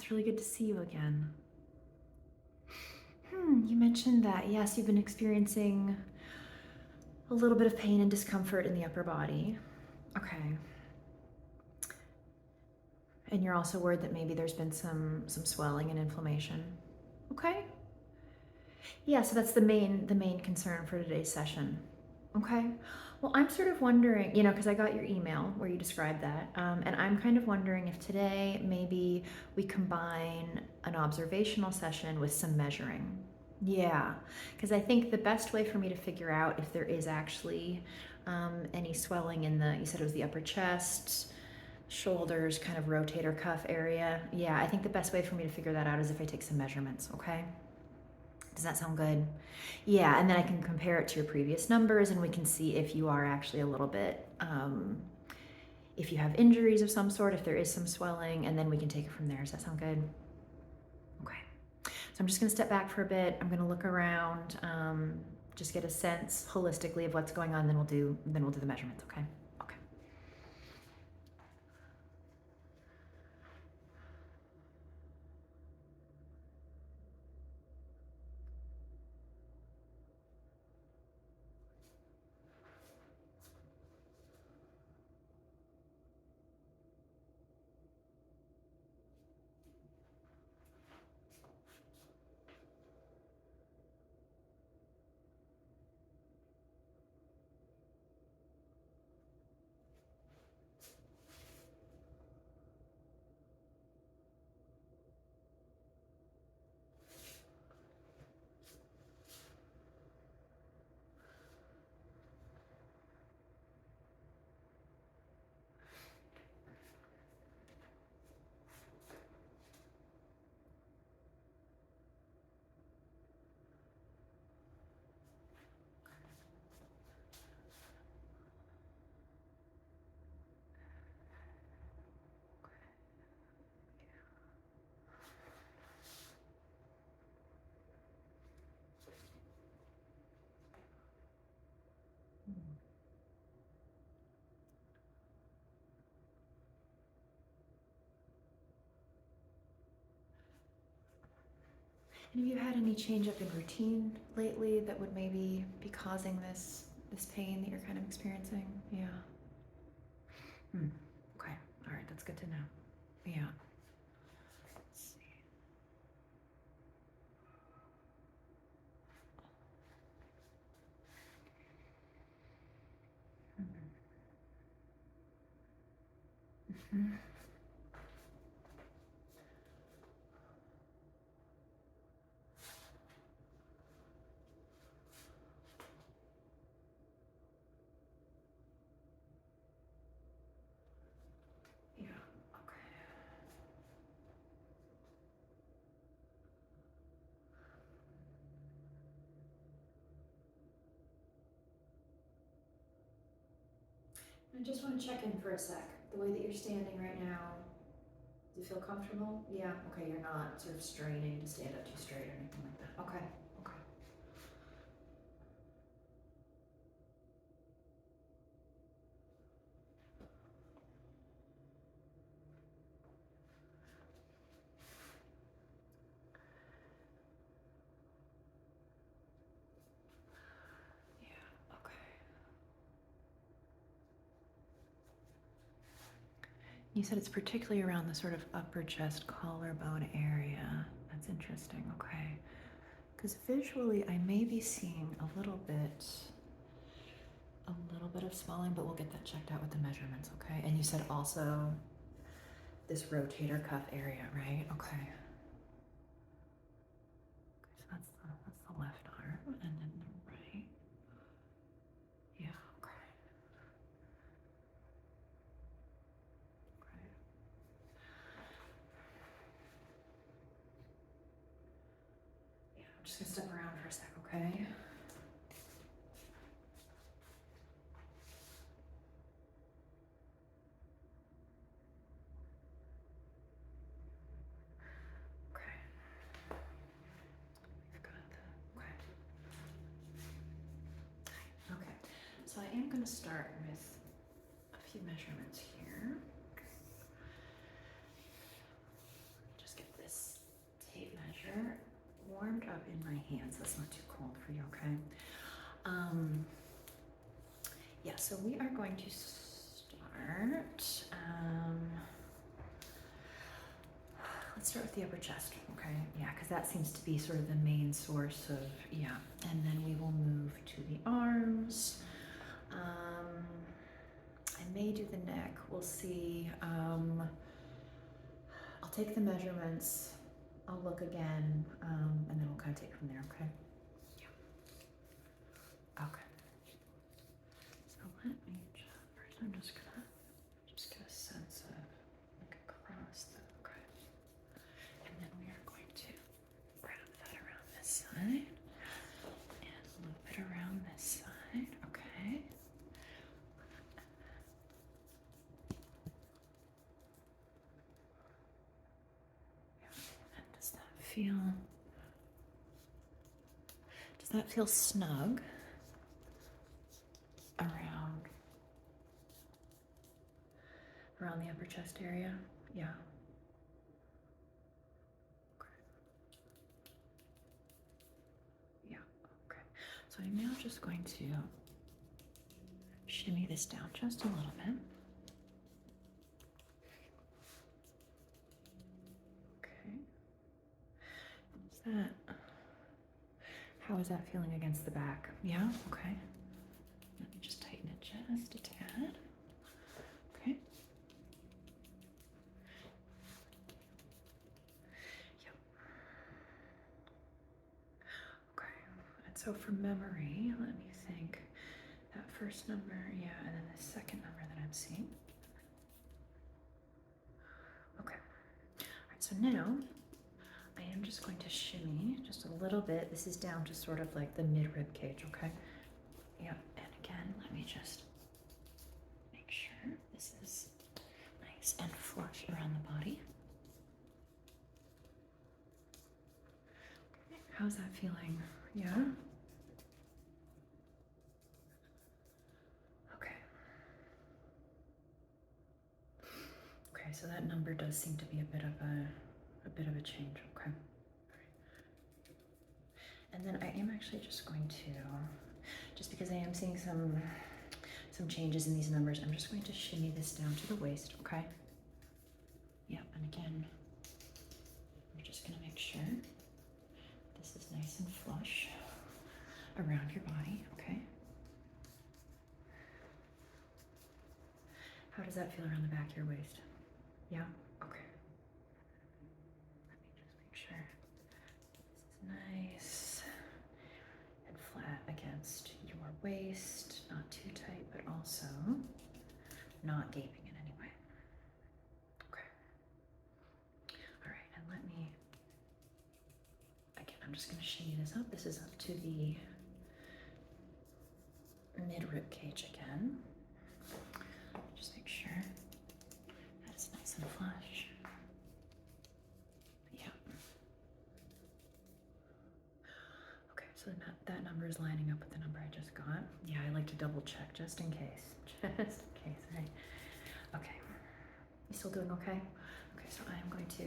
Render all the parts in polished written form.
it's really good to see you again. You mentioned that, yes, you've been experiencing a little bit of pain and discomfort in the upper body. Okay. And you're also worried that maybe there's been some swelling and inflammation. Okay. Yeah, so that's the main concern for today's session. Okay. Well, I'm sort of wondering, because I got your email where you described that, and I'm kind of wondering if today maybe we combine an observational session with some measuring. Yeah, because I think the best way for me to figure out if there is actually any swelling in you said it was the upper chest, shoulders, kind of rotator cuff area. Yeah, I think the best way for me to figure that out is if I take some measurements, okay? Does that sound good? Yeah, and then I can compare it to your previous numbers and we can see if you are actually a little bit, if you have injuries of some sort, if there is some swelling, and then we can take it from there. Does that sound good? Okay. So I'm just gonna step back for a bit. I'm gonna look around, just get a sense holistically of what's going on, then we'll do the measurements, okay? Okay. And have you had any change up in routine lately that would maybe be causing this pain that you're kind of experiencing? Yeah. Okay. All right. That's good to know. Yeah. Let's see. Mhm. Yeah. Okay. I just want to check in for a sec. The way that you're standing right now, do you feel comfortable? Yeah. Okay. You're not sort of straining to stand up too straight or anything like that. Okay. Okay. Yeah. Okay. You said it's particularly around the sort of upper chest collarbone area. That's interesting. Okay. Because visually, I may be seeing a little bit of swelling, but we'll get that checked out with the measurements, okay? And you said also this rotator cuff area, right? Okay. So that's the left arm, and then the right. Yeah. Okay. Okay. Yeah. I'm just gonna step around for a sec, okay? Okay. We've got that. Okay. Okay. So I am gonna start with a few measurements here. Just get temperature warmed up in my hands. That's not too cold for you, okay? Yeah, so we are going to start. Let's start with the upper chest, okay? Yeah, because that seems to be sort of the main source of, yeah. And then we will move to the arms. I may do the neck. We'll see. I'll take the measurements. I'll look again, and then we'll kind of take from there, okay? Yeah. Okay. So let me first I'm just gonna get a sense of like across the, okay. And then we are going to wrap that around this side and loop it around this side, okay? And does that feel snug around the upper chest area? Yeah. Okay. Yeah, okay. So I'm now just going to shimmy this down just a little bit. Okay. How is that feeling against the back? Yeah, okay. Let me just tighten it just a tad. Okay. Yep. Okay. And so from memory, let me think. That first number, yeah, and then the second number that I'm seeing. Okay. All right, so now I am just going to shimmy just a little bit. This is down to sort of like the mid-rib cage, okay? Yeah, and again, let me just make sure this is nice and flush around the body. How's that feeling? Yeah? Okay. Okay, so that number does seem to be a bit of a change, okay? And then I am actually just going to, just because I am seeing some changes in these numbers, I'm just going to shimmy this down to the waist, okay? Yep, and again, we're just gonna make sure this is nice and flush around your body, okay? How does that feel around the back of your waist? Yeah? Okay. Let me just make sure this is nice and flat against your waist, not too tight, but also not gaping in any way. Okay. All right, and let me, again, I'm just gonna shimmy this up. This is up to the mid-rib cage again. Just make sure that it's nice and flush. Yeah. Okay, so that number is lining up with the number I just got. Yeah, I like to double check just in case. Just in case, right? Okay. You still doing okay? Okay, so I'm going to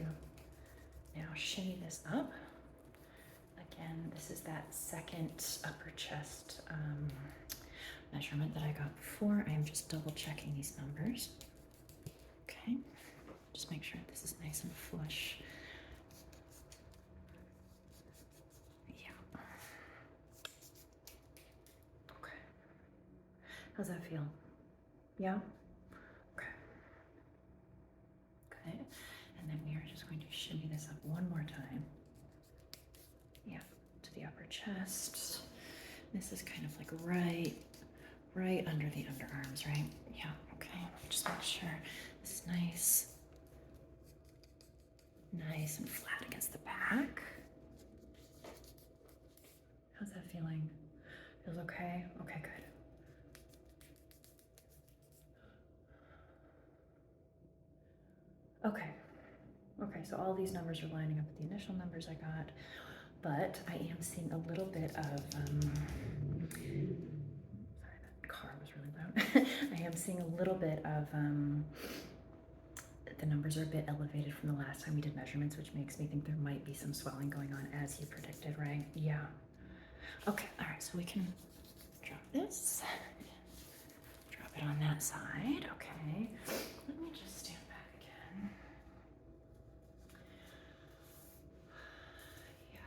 now shimmy this up. Again, this is that second upper chest measurement that I got before. I am just double checking these numbers. Okay, just make sure this is nice and flush. Yeah. Okay. How's that feel? Yeah? Okay. Good. And then we are just going to shimmy this up one more time. Yeah, to the upper chest. This is kind of like right under the underarms, right? Yeah, okay. Just make sure this is nice and flat against the back. How's that feeling? Feels okay? Okay, good. Okay. Okay, so all these numbers are lining up with the initial numbers I got, but I am seeing a little bit of, sorry, that car was really loud. I am seeing a little bit of the numbers are a bit elevated from the last time we did measurements, which makes me think there might be some swelling going on as you predicted, right? Yeah. Okay, all right, so we can drop this, drop it on that side, okay. Let me just stand back again. Yeah.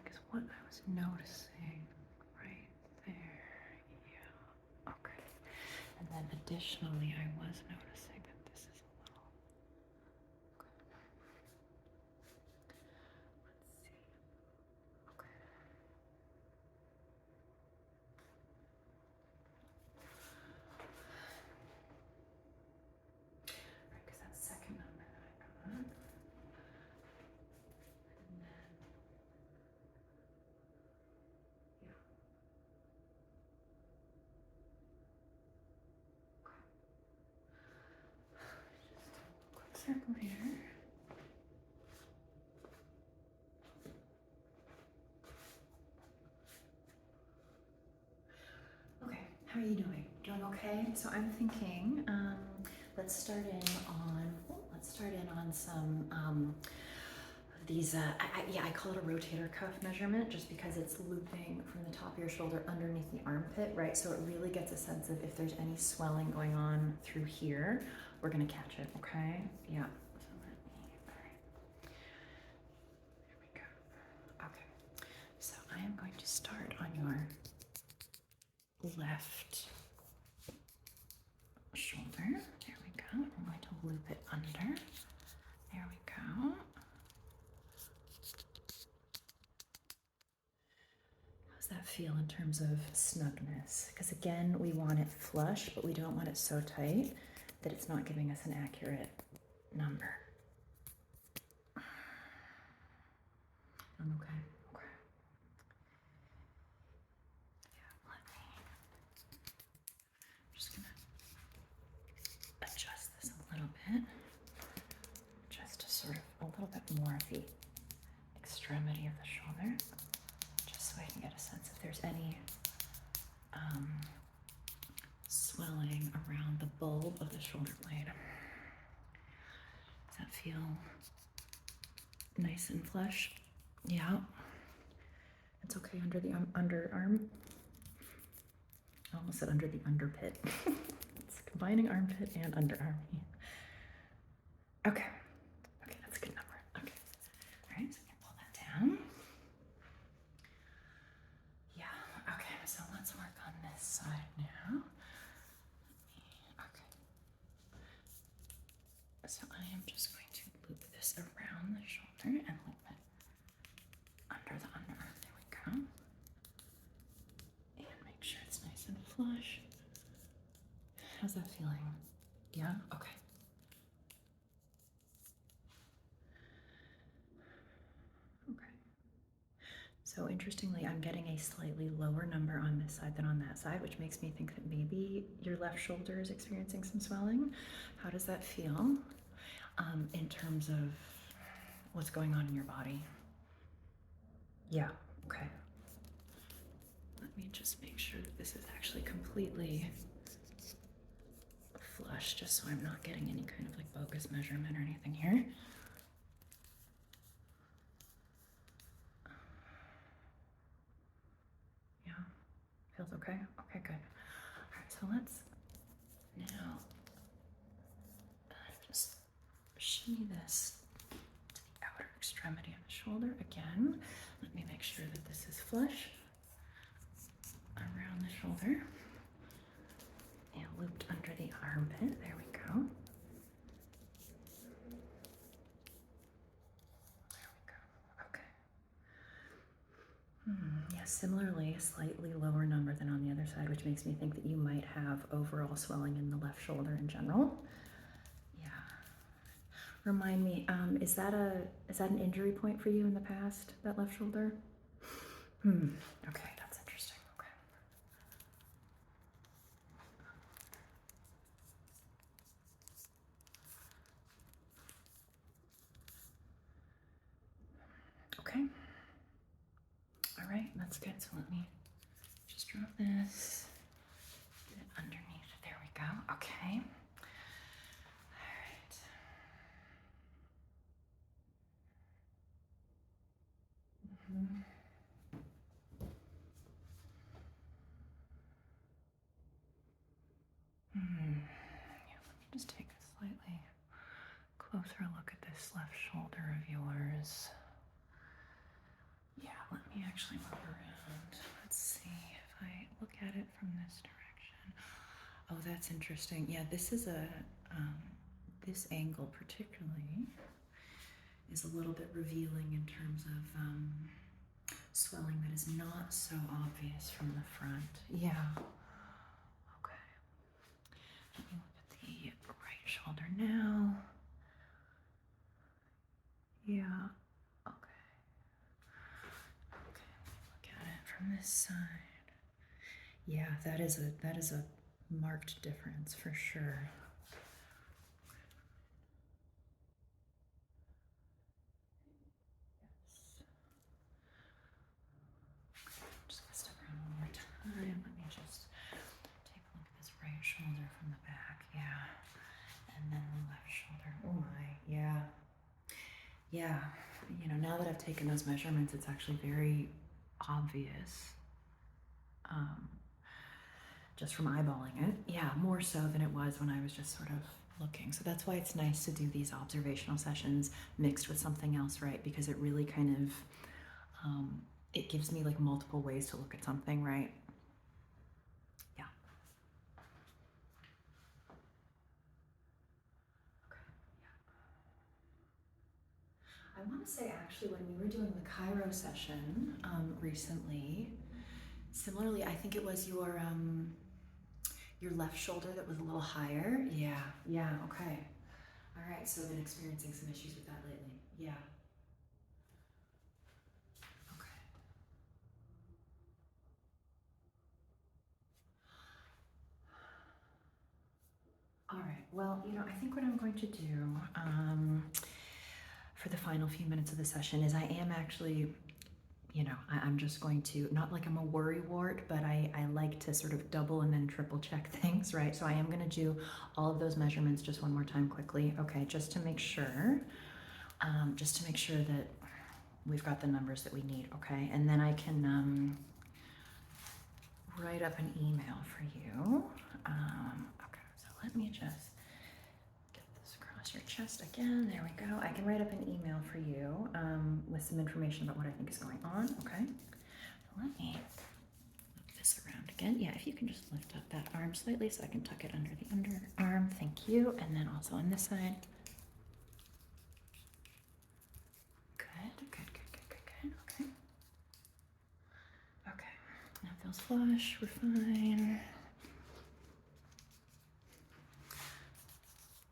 Because what I was noticing right there, yeah, okay. And then additionally, I was noticing that this is a little, okay. Let's see, okay. Right, because that second number that I got, and then, yeah. Just a quick circle here. Okay, how are you doing? Doing okay? So I'm thinking, let's start in on some these. I call it a rotator cuff measurement, just because it's looping from the top of your shoulder underneath the armpit, right? So it really gets a sense of if there's any swelling going on through here. We're gonna catch it, okay? Yeah. So let me. All right. There we go. Okay. So I am going to start on your left shoulder. There we go. I'm going to loop it under. There we go. How's that feel in terms of snugness? Because again, we want it flush, but we don't want it so tight that it's not giving us an accurate number. I'm okay. Okay. Yeah, let me. I'm just gonna adjust this a little bit, just to sort of a little bit more of the extremity of the shoulder, just so I can get a sense if there's any swelling around the bulb of the shoulder blade. Does that feel nice and flush? Yeah. It's okay under the underarm. I almost said under the underpit. It's combining armpit and underarm. Okay. Okay, that's a good number. Okay. All right, so I'm gonna pull that down. Yeah, okay, so let's work on this side now. Okay. So I am just going to loop this around the shoulder and loop it under the underarm. There we go. And make sure it's nice and flush. How's that feeling? Yeah? Okay. Okay. So interestingly, I'm getting a slightly lower number on this side than on that side, which makes me think that maybe your left shoulder is experiencing some swelling. How does that feel in terms of what's going on in your body? Yeah, okay. Let me just make sure that this is actually completely flush, just so I'm not getting any kind of like bogus measurement or anything here. Yeah, feels okay? Okay, good. All right, so let's now just shimmy this to the outer extremity of the shoulder again. Let me make sure that this is flush around the shoulder and looped under the armpit. There we go. There we go. Okay. Yes, similarly, a slightly lower number than on the other side, which makes me think that you might have overall swelling in the left shoulder in general. Yeah. Remind me, is that an injury point for you in the past, that left shoulder? Okay, that's interesting. Okay. Okay. All right, that's good. So let me just draw this. Get it underneath. There we go. Okay. All right. Yeah, let me just take a slightly closer look at this left shoulder of yours. Yeah, let me actually move around. Let's see if I look at it from this direction. Oh, that's interesting. Yeah, this is this angle particularly is a little bit revealing in terms of swelling that is not so obvious from the front. Yeah. Okay. Let me look at the right shoulder now. Yeah. Okay. Okay. Look at it from this side. Yeah, that is a marked difference for sure. Just gonna step around one more time. Let me just take a look at this right shoulder from the back. Yeah. And then the left shoulder. Oh my. Yeah. Yeah. You know, now that I've taken those measurements, it's actually very obvious. Just from eyeballing it. Yeah, more so than it was when I was just sort of looking. So that's why it's nice to do these observational sessions mixed with something else, right? Because it really kind of it gives me like multiple ways to look at something, right? Yeah. Okay. Yeah. I want to say actually when we were doing the Cairo session recently, similarly, I think it was your left shoulder that was a little higher. Yeah. Yeah. Okay. All right. So I've been experiencing some issues with that lately. Yeah. All right, well, you know, I think what I'm going to do for the final few minutes of the session is I am actually, you know, I'm just going to, not like I'm a worry wart, but I like to sort of double and then triple check things, right? So I am going to do all of those measurements just one more time quickly, okay, just to make sure that we've got the numbers that we need, okay? And then I can write up an email for you. Okay, so let me just get this across your chest again. There we go. I can write up an email for you with some information about what I think is going on, okay? So let me loop this around again. Yeah, if you can just lift up that arm slightly so I can tuck it under the underarm. Thank you. And then also on this side. Good, good, good, good, good, good. Okay. Okay. Now it feels flush. We're fine.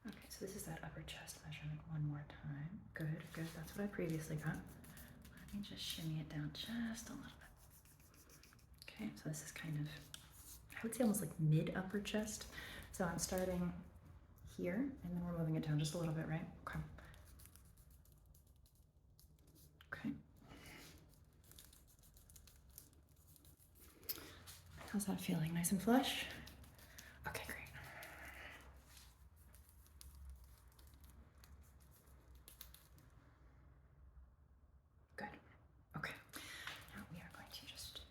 Okay, so this is that upper chest measurement one more time. Good, good. That's what I previously got. Let me just shimmy it down just a little bit. Okay, so this is kind of, I would say almost like mid upper chest. So I'm starting here and then we're moving it down just a little bit, right? Okay. Okay. How's that feeling? Nice and flush? Okay, great. Good. Okay. Now we are going to just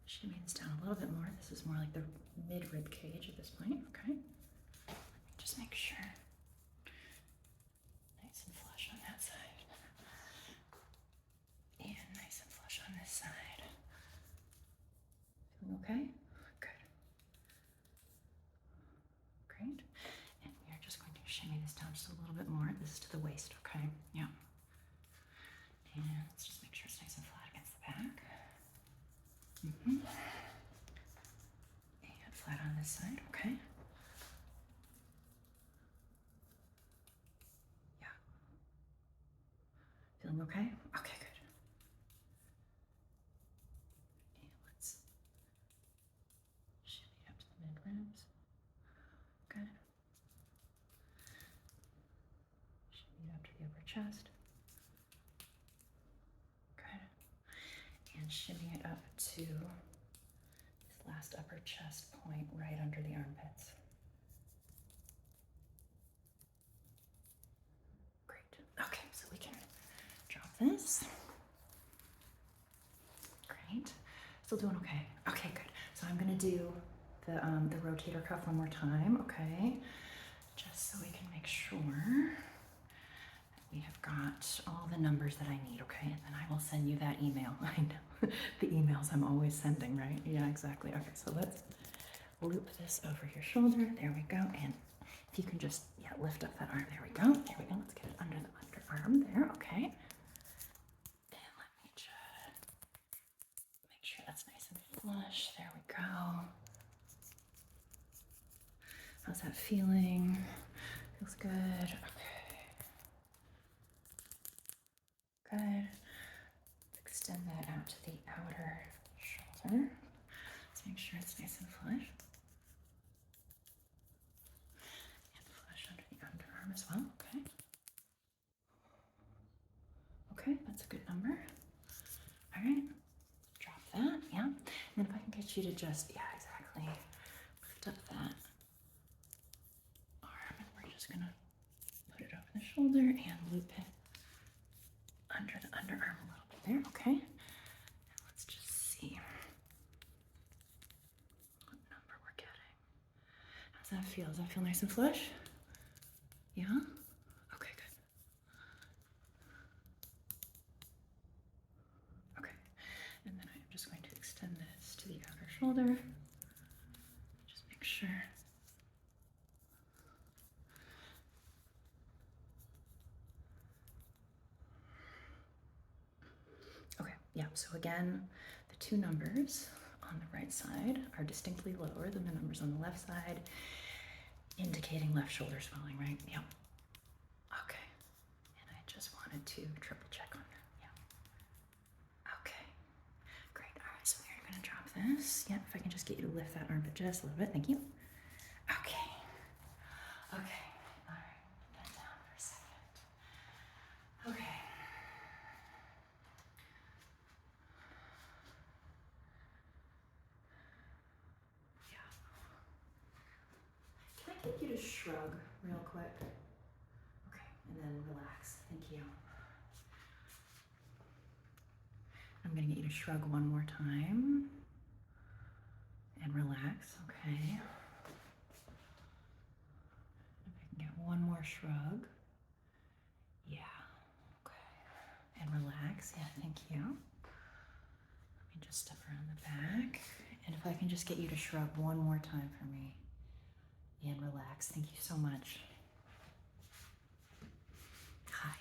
shimmy this down a little bit more. This is more like the mid rib cage at this point. Okay. Let me just make sure. Nice and flush on that side. And nice and flush on this side. Feeling okay? Good. Great. And we are just going to shimmy this down just a little bit more. This is to the waist, okay? Yeah. And let's just make sure it's nice and flat against the back. And flat on this side, okay? Yeah. Feeling okay? Okay, good. And let's shimmy up to the mid ribs. Good. Shimmy up to the upper chest. Good. And shimmy it up to this last upper chest point right under the armpits. Great. Okay, so we can drop this. Great. Still doing okay. Okay, good. So I'm gonna do the rotator cuff one more time, okay? Just so we can make sure that we have got all the numbers that I need, okay? And then I will send you that email. I know, the emails I'm always sending, right? Yeah, exactly. Okay, so let's loop this over your shoulder. There we go. And if you can just, yeah, lift up that arm. There we go. There we go. Let's get it under the underarm there, okay? And let me just make sure that's nice and flush. There we go. How's that feeling? Feels good. Okay. Good. Extend that out to the outer shoulder. Let's make sure it's nice and flush. And flush under the underarm as well. Okay. Okay, that's a good number. All right. Drop that. Yeah. And then if I can get you to just, yeah, exactly. Lift up that arm, and we're just gonna put it over the shoulder and loop it under the underarm a little bit there, okay? And let's just see what number we're getting. How's that feel? Does that feel nice and flush? Yeah? Okay, good. Okay. And then I'm just going to extend this to the outer shoulder. Just make sure. Okay, yeah, so again, the two numbers on the right side are distinctly lower than the numbers on the left side, indicating left shoulder swelling, right? Yep. Okay. And I just wanted to triple check on that. Yeah. Okay. Great. All right, so we're gonna drop this. Yeah, if I can just get you to lift that armpit just a little bit. Thank you. Okay. Okay. All right. Put that down for a second. Okay. Yeah. Can I get you to shrug real quick? Okay, and then relax. Thank you. I'm gonna get you to shrug one more time and relax, okay? If I can get one more shrug. Yeah, okay. And relax, yeah, thank you. Let me just step around the back. And if I can just get you to shrug one more time for me and relax, thank you so much. Hi,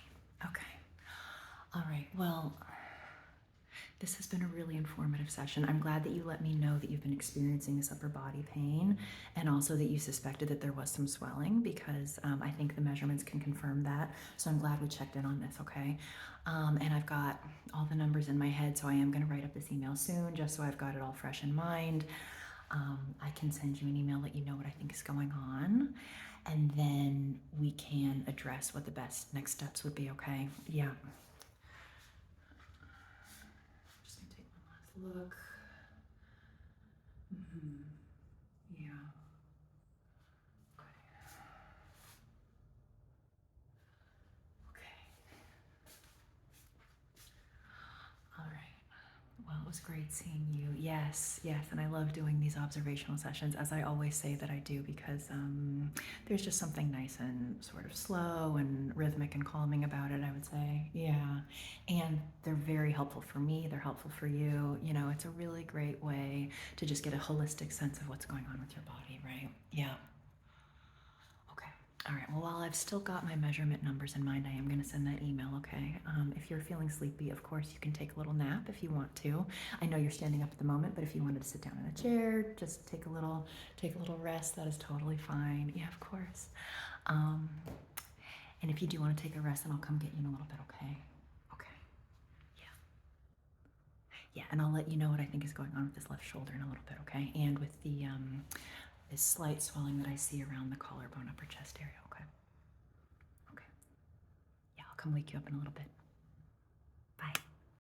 okay. All right, well, this has been a really informative session. I'm glad that you let me know that you've been experiencing this upper body pain and also that you suspected that there was some swelling because I think the measurements can confirm that. So I'm glad we checked in on this, okay? And I've got all the numbers in my head, so I am gonna write up this email soon just so I've got it all fresh in mind. I can send you an email, let you know what I think is going on, and then we can address what the best next steps would be, okay? Yeah. Look. Yeah. Okay. All right. Well, it was great seeing you. Yes, yes, and I love doing these observational sessions, as I always say that I do, because there's just something nice and sort of slow and rhythmic and calming about it, I would say. Yeah, and they're very helpful for me. They're helpful for you. You know, it's a really great way to just get a holistic sense of what's going on with your body, right? Yeah. Okay. All right. Well, while while I've still got my measurement numbers in mind, I am going to send that email, okay? If you're feeling sleepy, of course, you can take a little nap if you want to. I know you're standing up at the moment, but if you wanted to sit down in a chair, just take a little rest, that is totally fine. Yeah, of course. And if you do want to take a rest, then I'll come get you in a little bit, okay? Okay. Yeah. Yeah, and I'll let you know what I think is going on with this left shoulder in a little bit, okay? And with the this slight swelling that I see around the collarbone, upper chest area, okay? Okay. Yeah, I'll come wake you up in a little bit.